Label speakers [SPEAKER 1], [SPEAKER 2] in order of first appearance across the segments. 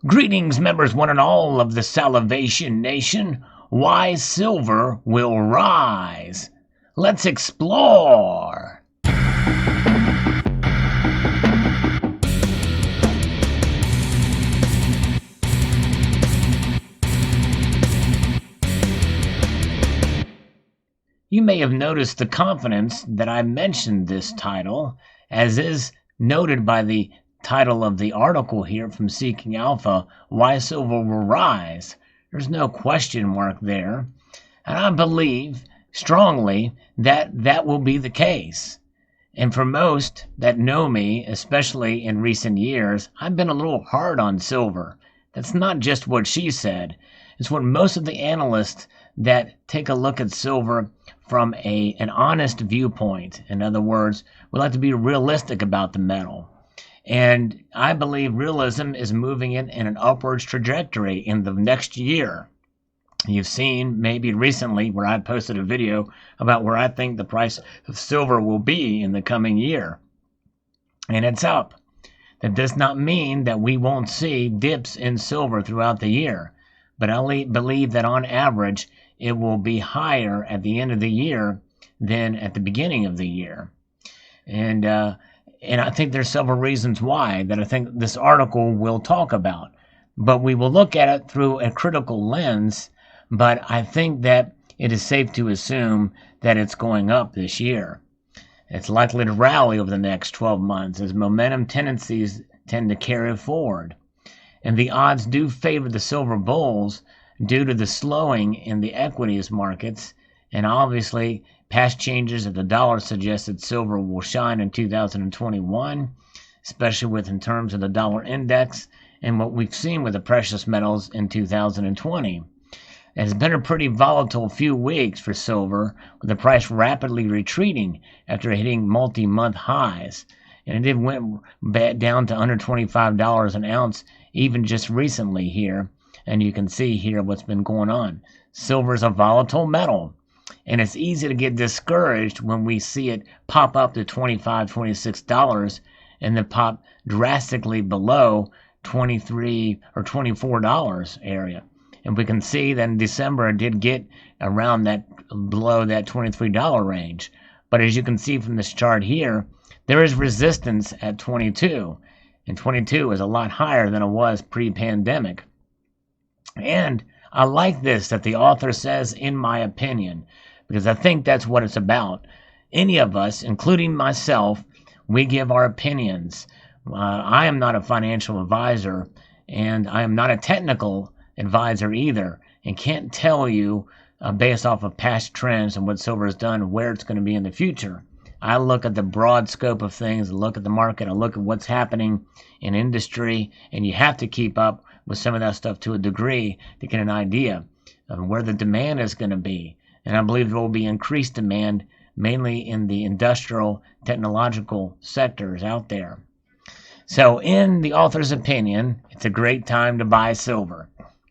[SPEAKER 1] Greetings, members one and all of the Salivation Nation. Why silver will rise. Let's explore. You may have noticed the confidence that I mentioned this title, as is noted by the title of the article here from Seeking Alpha, Why Silver Will Rise. There's no question mark there. And I believe strongly that that will be the case. And for most that know me, especially in recent years, I've been a little hard on silver. That's not just what she said. It's what most of the analysts that take a look at silver from an honest viewpoint. In other words, we like to be realistic about the metal. And I believe realism is moving it in an upwards trajectory in the next year. You've seen maybe recently where I posted a video about where I think the price of silver will be in the coming year. And it's up. That does not mean that we won't see dips in silver throughout the year. But I believe that on average, it will be higher at the end of the year than at the beginning of the year. And I think there's several reasons why that I think this article will talk about. But we will look at it through a critical lens. But I think that it is safe to assume that it's going up this year. It's likely to rally over the next 12 months as momentum tendencies tend to carry forward. And the odds do favor the silver bulls due to the slowing in the equities markets, and obviously past changes of the dollar suggest that silver will shine in 2021, especially in terms of the dollar index and what we've seen with the precious metals in 2020. It's been a pretty volatile few weeks for silver, with the price rapidly retreating after hitting multi-month highs. And it went back down to under $25 an ounce even just recently here. And you can see here what's been going on. Silver is a volatile metal, and it's easy to get discouraged when we see it pop up to $25, $26 and then pop drastically below $23 or $24 area. And we can see that in December it did get around that, below that $23 range. But as you can see from this chart here, there is resistance at 22. And 22 is a lot higher than it was pre-pandemic. And I like this that the author says, in my opinion, because I think that's what it's about. Any of us, including myself, we give our opinions. I am not a financial advisor, and I am not a technical advisor either, and can't tell you based off of past trends and what silver has done, where it's going to be in the future. I look at the broad scope of things, look at the market, I look at what's happening in industry, and you have to keep up with some of that stuff to a degree to get an idea of where the demand is going to be. And I believe there will be increased demand, mainly in the industrial, technological sectors out there. So in the author's opinion, it's a great time to buy silver.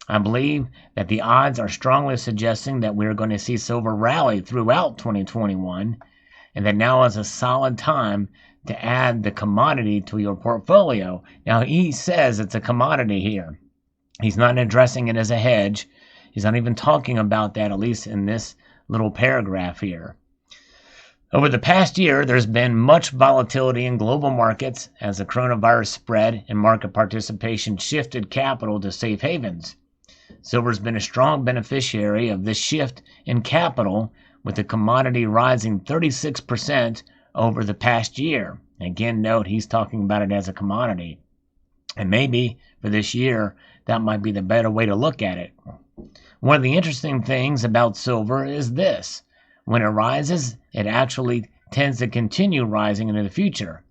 [SPEAKER 1] I believe that the odds are strongly suggesting that we're going to see silver rally throughout 2021, and that now is a solid time to add the commodity to your portfolio. Now, he says it's a commodity here. He's not addressing it as a hedge. He's not even talking about that, at least in this little paragraph here. Over the past year, there's been much volatility in global markets as the coronavirus spread and market participation shifted capital to safe havens. Silver's been a strong beneficiary of this shift in capital, with the commodity rising 36% over the past year. Again, note he's talking about it as a commodity. And maybe for this year, that might be the better way to look at it. One of the interesting things about silver is this. When it rises, it actually tends to continue rising into the future.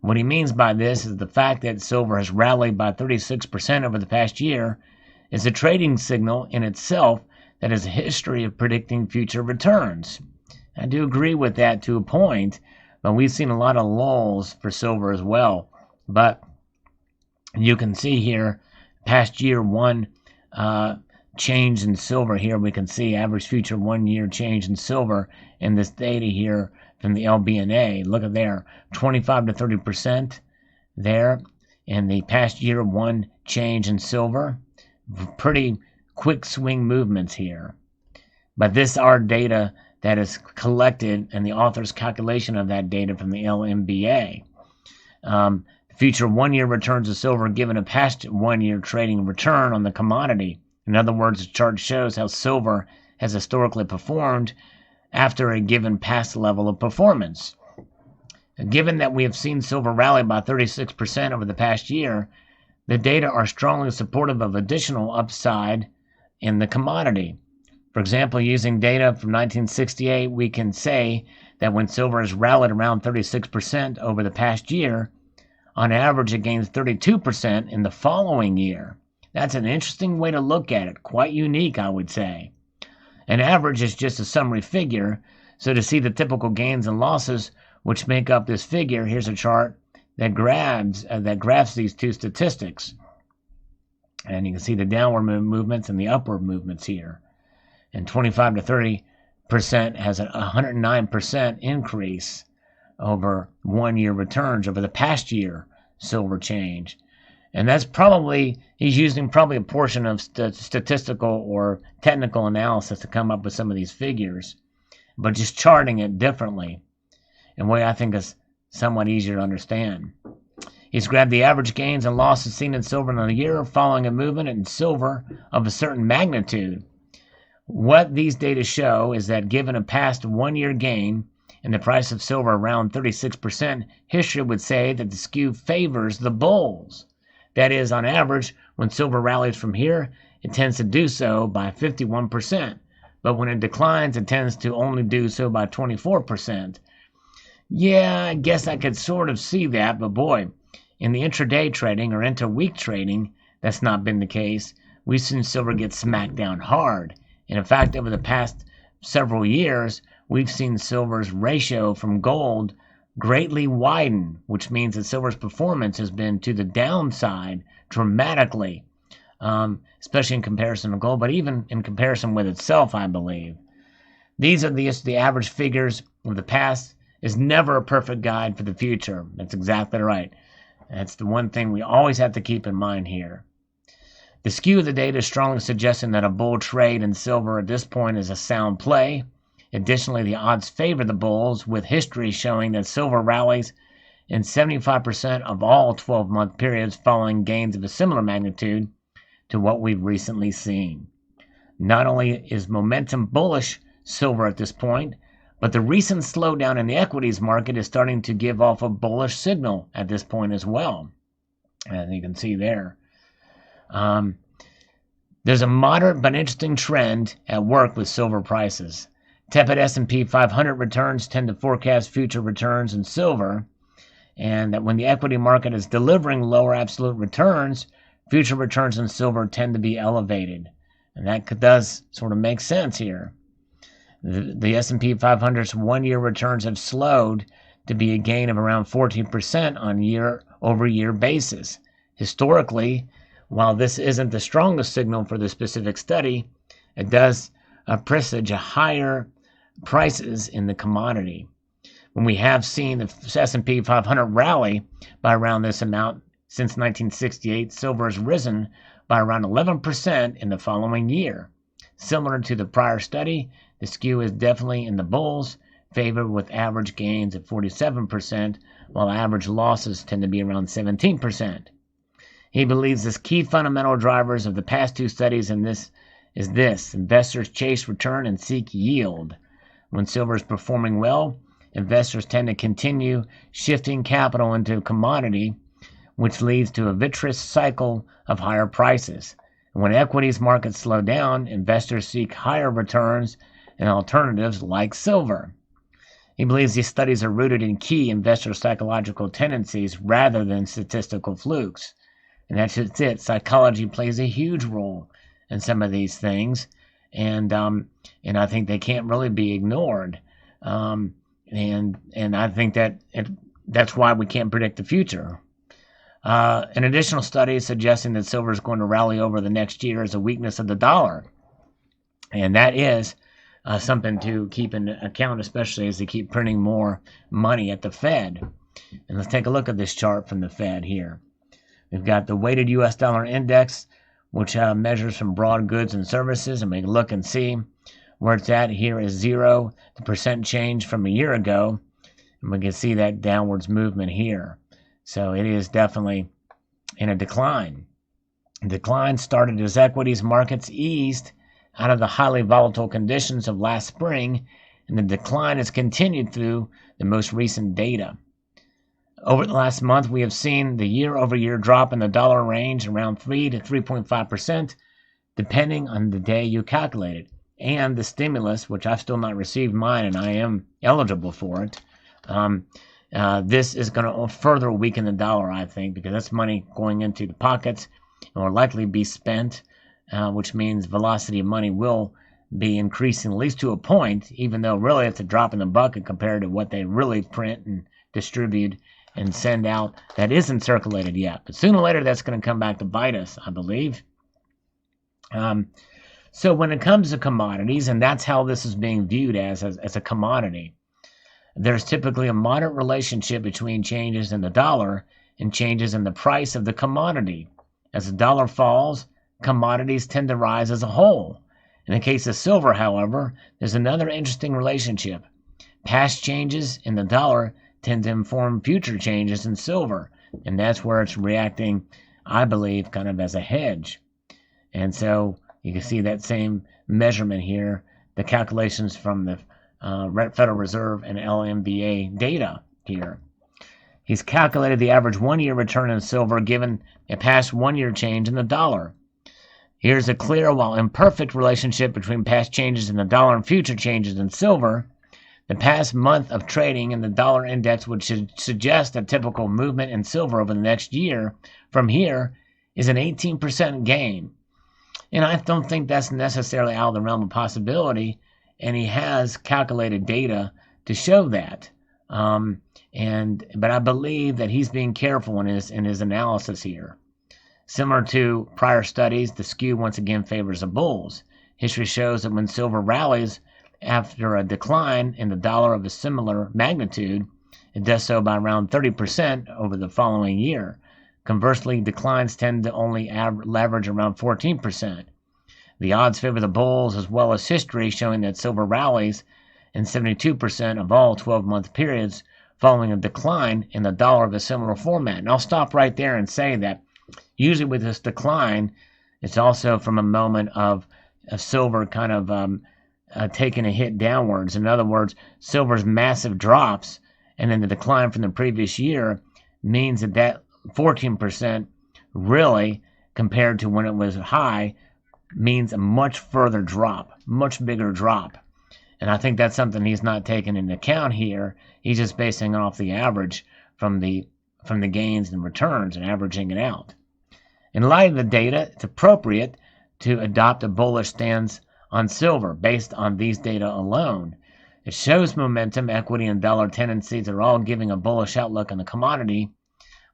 [SPEAKER 1] What he means by this is the fact that silver has rallied by 36% over the past year is a trading signal in itself that has a history of predicting future returns. I do agree with that to a point, but we've seen a lot of lulls for silver as well. But you can see here, past year one change in silver here. We can see average future 1 year change in silver in this data here from the LBNA. Look at there, 25 to 30% there. In the past year one change in silver. Pretty quick swing movements here. But this are data that is collected and the author's calculation of that data from the LMBA. Future 1-year returns of silver given a past 1-year trading return on the commodity. In other words, the chart shows how silver has historically performed after a given past level of performance. Given that we have seen silver rally by 36% over the past year, the data are strongly supportive of additional upside in the commodity. For example, using data from 1968, we can say that when silver has rallied around 36% over the past year, on average it gains 32% in the following year. That's an interesting way to look at it, quite unique, I would say. An average is just a summary figure, so to see the typical gains and losses which make up this figure, here's a chart that graphs these two statistics. And you can see the downward movements and the upward movements here. And 25 to 30% has a 109% increase over 1-year returns over the past year silver change. And that's probably, he's using probably a portion of statistical or technical analysis to come up with some of these figures, but just charting it differently in a way I think is somewhat easier to understand. He's grabbed the average gains and losses seen in silver in a year following a movement in silver of a certain magnitude. What these data show is that given a past 1-year gain in the price of silver around 36%, history would say that the skew favors the bulls. That is, on average, when silver rallies from here, it tends to do so by 51%, but when it declines, it tends to only do so by 24%. Yeah, I guess I could sort of see that, but boy, in the intraday trading or inter-week trading, that's not been the case. We've seen silver get smacked down hard. And in fact, over the past several years, we've seen silver's ratio from gold greatly widen, which means that silver's performance has been to the downside dramatically, especially in comparison to gold, but even in comparison with itself, I believe. These are the average figures of the past. Is never a perfect guide for the future. That's exactly right. That's the one thing we always have to keep in mind here. The skew of the data is strongly suggesting that a bull trade in silver at this point is a sound play. Additionally, the odds favor the bulls, with history showing that silver rallies in 75% of all 12-month periods following gains of a similar magnitude to what we've recently seen. Not only is momentum bullish silver at this point, but the recent slowdown in the equities market is starting to give off a bullish signal at this point as well. And you can see there. There's a moderate but interesting trend at work with silver prices. Tepid S&P 500 returns tend to forecast future returns in silver, and that when the equity market is delivering lower absolute returns, future returns in silver tend to be elevated. And that does sort of make sense here. The S&P 500's 1-year returns have slowed to be a gain of around 14% on year-over-year basis. Historically, while this isn't the strongest signal for the specific study, it does presage a higher prices in the commodity. When we have seen the S&P 500 rally by around this amount since 1968, silver has risen by around 11% in the following year. Similar to the prior study, the skew is definitely in the bulls' favor with average gains of 47%, while average losses tend to be around 17%. He believes the key fundamental drivers of the past two studies is this: investors chase return and seek yield. When silver is performing well, investors tend to continue shifting capital into a commodity, which leads to a virtuous cycle of higher prices. And when equities markets slow down, investors seek higher returns and alternatives like silver. He believes these studies are rooted in key investor psychological tendencies rather than statistical flukes. And that's just it. Psychology plays a huge role in some of these things, and I think they can't really be ignored. And I think that's why we can't predict the future. An additional study is suggesting that silver is going to rally over the next year as a weakness of the dollar, and that is something to keep in account, especially as they keep printing more money at the Fed. And let's take a look at this chart from the Fed here. We've got the weighted U.S. dollar index, which measures from broad goods and services, and we can look and see where it's at. Here is 0, the percent change from a year ago, and we can see that downwards movement here. So it is definitely in a decline. The decline started as equities markets eased out of the highly volatile conditions of last spring, and the decline has continued through the most recent data. Over the last month, we have seen the year-over-year drop in the dollar range around 3 to 3.5%, depending on the day you calculate it. And the stimulus, which I've still not received mine, and I am eligible for it, this is going to further weaken the dollar, I think, because that's money going into the pockets and will likely be spent, which means velocity of money will be increasing at least to a point, even though really it's a drop in the bucket compared to what they really print and distribute and send out that isn't circulated yet. But sooner or later, that's going to come back to bite us, I believe. So when it comes to commodities, and that's how this is being viewed as a commodity, there's typically a moderate relationship between changes in the dollar and changes in the price of the commodity. As the dollar falls, commodities tend to rise as a whole. In the case of silver, however, there's another interesting relationship. Past changes in the dollar tend to inform future changes in silver, and that's where it's reacting, I believe, kind of as a hedge. And so you can see that same measurement here, the calculations from the Federal Reserve and LMBA data here. He's calculated the average one-year return in silver given a past one-year change in the dollar. Here's a clear, while imperfect, relationship between past changes in the dollar and future changes in silver. The past month of trading in the dollar index would suggest a typical movement in silver over the next year from here is an 18% gain. And I don't think that's necessarily out of the realm of possibility, and he has calculated data to show that. But I believe that he's being careful in his analysis here. Similar to prior studies, the skew once again favors the bulls. History shows that when silver rallies after a decline in the dollar of a similar magnitude, it does so by around 30% over the following year. Conversely, declines tend to only average around 14%. The odds favor the bulls, as well as history showing that silver rallies in 72% of all 12-month periods following a decline in the dollar of a similar format. And I'll stop right there and say that usually with this decline, it's also from a moment of silver kind of taking a hit downwards. In other words, silver's massive drops and then the decline from the previous year means that 14% really, compared to when it was high, means a much further drop, much bigger drop. And I think that's something he's not taking into account here. He's just basing off the average from the gains and returns and averaging it out. In light of the data, it's appropriate to adopt a bullish stance on silver based on these data alone. It shows momentum, equity, and dollar tendencies are all giving a bullish outlook on the commodity.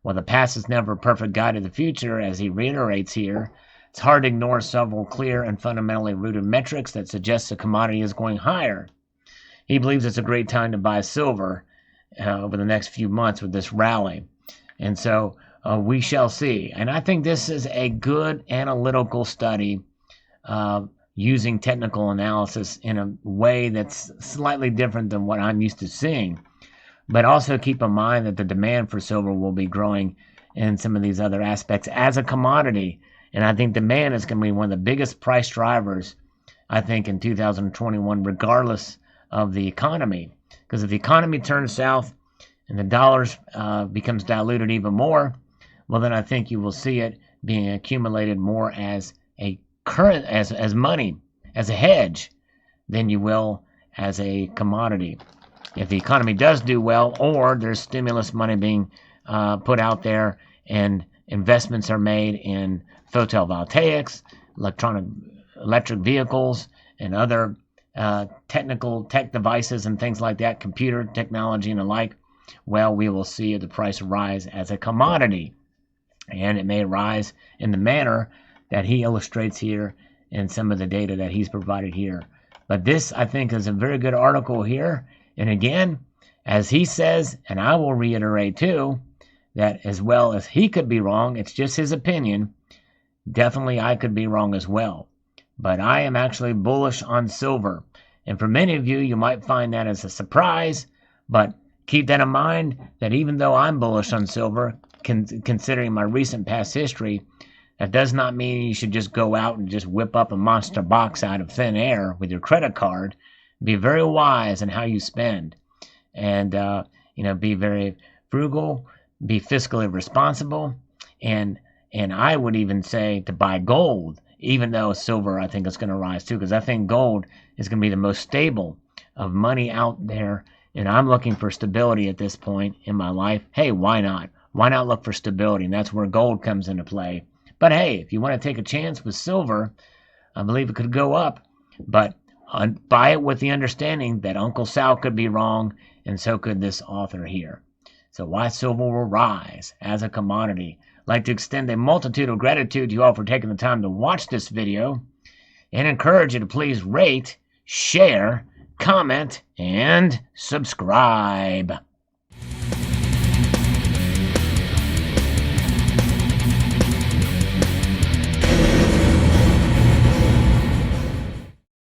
[SPEAKER 1] While the past is never a perfect guide to the future, as he reiterates here, it's hard to ignore several clear and fundamentally rooted metrics that suggest the commodity is going higher. He believes it's a great time to buy silver over the next few months with this rally. And so we shall see. And I think this is a good analytical study using technical analysis in a way that's slightly different than what I'm used to seeing. But also keep in mind that the demand for silver will be growing in some of these other aspects as a commodity. And I think demand is going to be one of the biggest price drivers, I think, in 2021, regardless of the economy. Because if the economy turns south and the dollars becomes diluted even more, well, then I think you will see it being accumulated more as a current, as money, as a hedge, than you will as a commodity. If the economy does do well, or there's stimulus money being put out there and investments are made in photovoltaics, electric vehicles, and other tech devices and things like that, computer technology and the like, well, we will see the price rise as a commodity. And it may rise in the manner that he illustrates here in some of the data that he's provided here. But this, I think, is a very good article here. And again, as he says, and I will reiterate too, that as well as he could be wrong, it's just his opinion, definitely I could be wrong as well. But I am actually bullish on silver. And for many of you, you might find that as a surprise, but keep that in mind that even though I'm bullish on silver, considering my recent past history, that does not mean you should just go out and just whip up a monster box out of thin air with your credit card. Be very wise in how you spend, and be very frugal, be fiscally responsible, and I would even say to buy gold, even though silver I think is going to rise too, because I think gold is going to be the most stable of money out there, and I'm looking for stability at this point in my life. Hey, why not? Why not look for stability? And that's where gold comes into play. But hey, if you want to take a chance with silver, I believe it could go up, but buy it with the understanding that Uncle Sal could be wrong, and so could this author here. So why silver will rise as a commodity. I'd like to extend a multitude of gratitude to you all for taking the time to watch this video, and encourage you to please rate, share, comment, and subscribe.